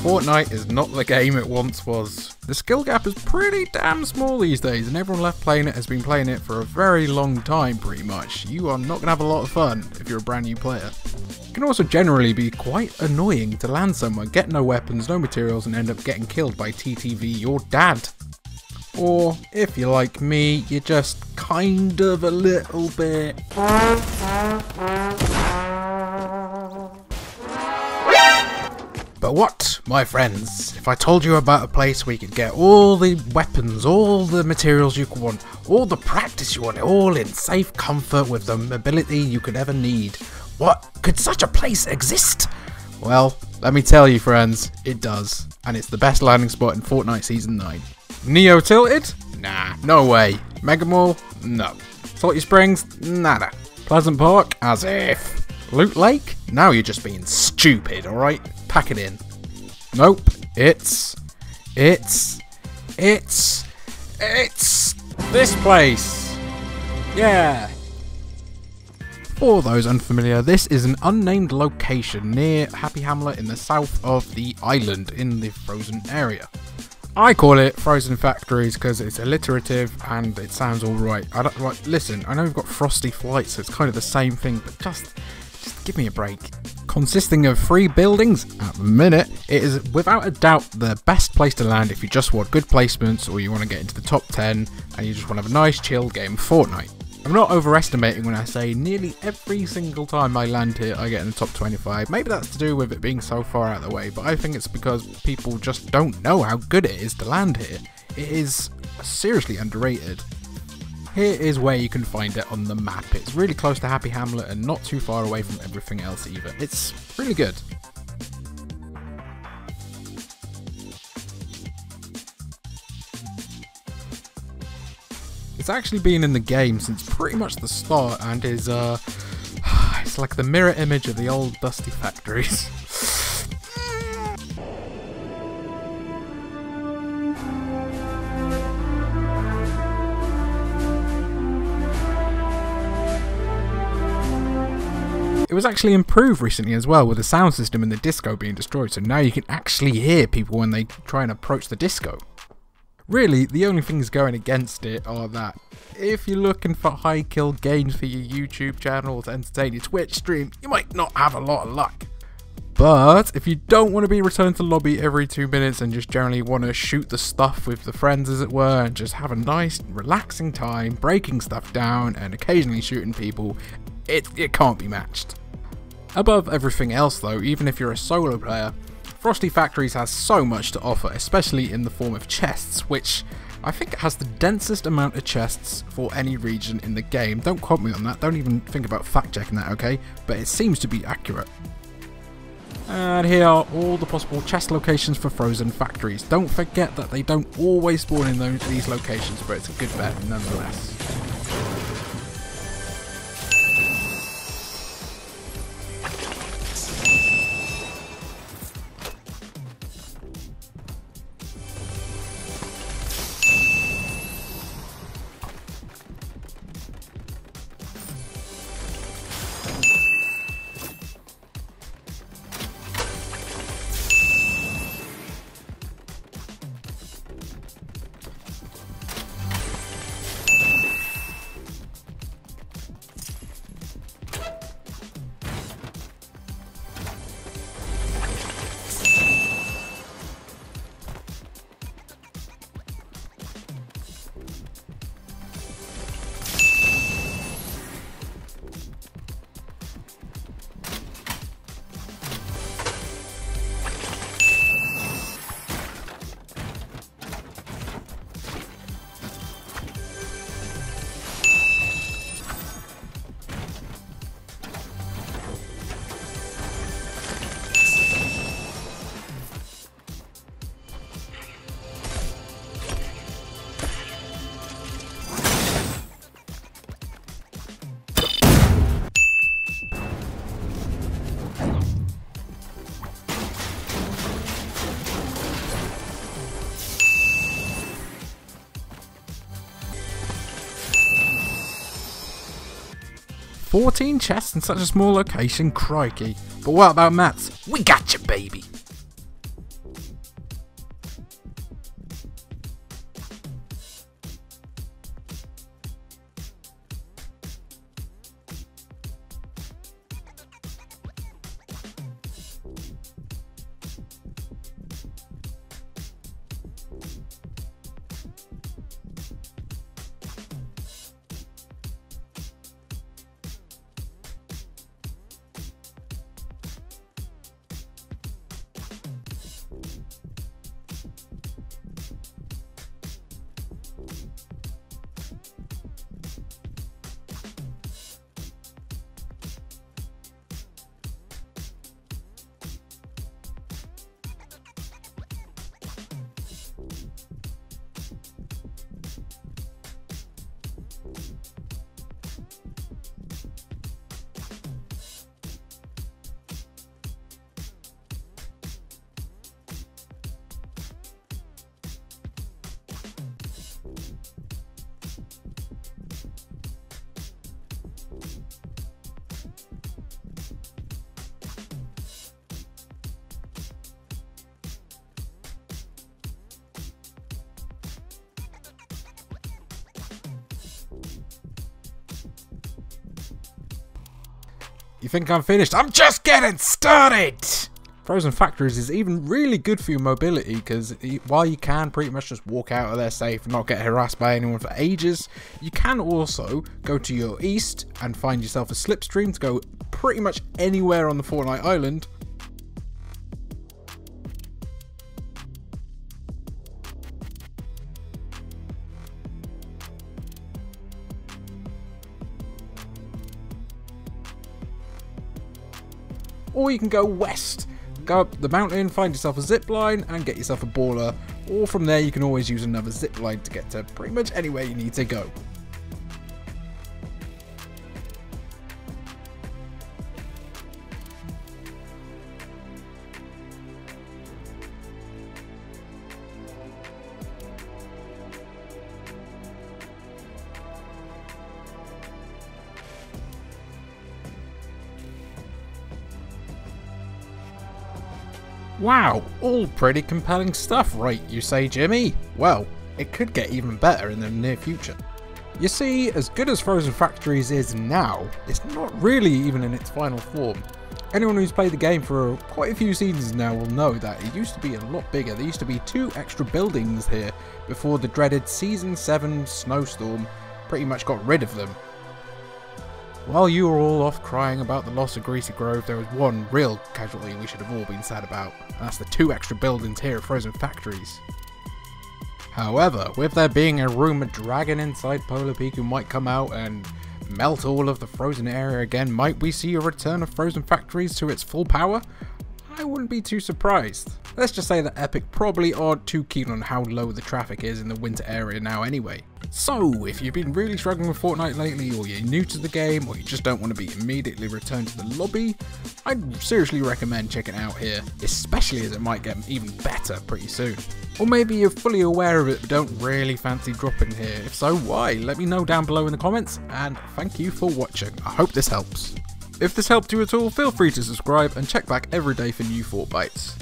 Fortnite is not the game it once was. The skill gap is pretty damn small these days, and everyone left playing it has been playing it for a very long time pretty much. You are not going to have a lot of fun if you're a brand new player. It can also generally be quite annoying to land somewhere, get no weapons, no materials, and end up getting killed by TTV your dad. Or, if you're like me, you're just kind of a little bit... But what, my friends, if I told you about a place where you could get all the weapons, all the materials you could want, all the practice you want, all in safe comfort with the mobility you could ever need? What? Could such a place exist? Well, let me tell you friends, it does. And it's the best landing spot in Fortnite Season 9. Neo Tilted? Nah, no way. Mega Mall? No. Salty Springs? Nada. Pleasant Park? As if. Loot Lake? Now you're just being stupid, alright? Pack it in. Nope. It's this place. Yeah. For those unfamiliar, this is an unnamed location near Happy Hamlet in the south of the island in the frozen area. I call it Frozen Factories because it's alliterative and it sounds alright. Listen, I know we've got Frosty Flights, so it's kind of the same thing, but just give me a break. Consisting of 3 buildings at the minute, it is without a doubt the best place to land if you just want good placements or you want to get into the top 10 and you just want to have a nice chill game of Fortnite. I'm not overestimating when I say nearly every single time I land here I get in the top 25. Maybe that's to do with it being so far out of the way, but I think it's because people just don't know how good it is to land here. It is seriously underrated. Here is where you can find it on the map. It's really close to Happy Hamlet and not too far away from everything else either. It's really good. It's actually been in the game since pretty much the start and is it's like the mirror image of the old dusty factories. It was actually improved recently as well, with the sound system and the disco being destroyed, so now you can actually hear people when they try and approach the disco. Really, the only things going against it are that if you're looking for high kill games for your YouTube channel to entertain your Twitch stream, you might not have a lot of luck. But if you don't want to be returned to lobby every 2 minutes and just generally want to shoot the stuff with the friends as it were, and just have a nice relaxing time breaking stuff down and occasionally shooting people, it can't be matched. Above everything else though, even if you're a solo player, Frosty Factories has so much to offer, especially in the form of chests, which I think has the densest amount of chests for any region in the game. Don't quote me on that, don't even think about fact checking that, okay? But it seems to be accurate. And here are all the possible chest locations for Frozen Factories. Don't forget that they don't always spawn in these locations, but it's a good bet nonetheless. "14 chests in such a small location, crikey. But what about mats? We got you, baby." You think I'm finished? I'm just getting started! Frozen Factories is even really good for your mobility because while you can pretty much just walk out of there safe and not get harassed by anyone for ages, you can also go to your east and find yourself a slipstream to go pretty much anywhere on the Fortnite island. Or you can go west, go up the mountain, find yourself a zip line and get yourself a baller, or from there you can always use another zip line to get to pretty much anywhere you need to go. Wow, all pretty compelling stuff, right, you say, Jimmy? Well, it could get even better in the near future. You see, as good as Frozen Factories is now, it's not really even in its final form. Anyone who's played the game for quite a few seasons now will know that it used to be a lot bigger. There used to be 2 extra buildings here before the dreaded Season 7 snowstorm pretty much got rid of them. While you were all off crying about the loss of Greasy Grove, there was one real casualty we should have all been sad about, and that's the 2 extra buildings here at Frozen Factories. However, with there being a rumoured dragon inside Polar Peak who might come out and melt all of the frozen area again, might we see a return of Frozen Factories to its full power? I wouldn't be too surprised. Let's just say that Epic probably aren't too keen on how low the traffic is in the winter area now anyway. So, if you've been really struggling with Fortnite lately, or you're new to the game, or you just don't want to be immediately returned to the lobby, I'd seriously recommend checking it out here, especially as it might get even better pretty soon. Or maybe you're fully aware of it but don't really fancy dropping here. If so, why? Let me know down below in the comments, and thank you for watching. I hope this helps. If this helped you at all, feel free to subscribe and check back every day for new Fortbites.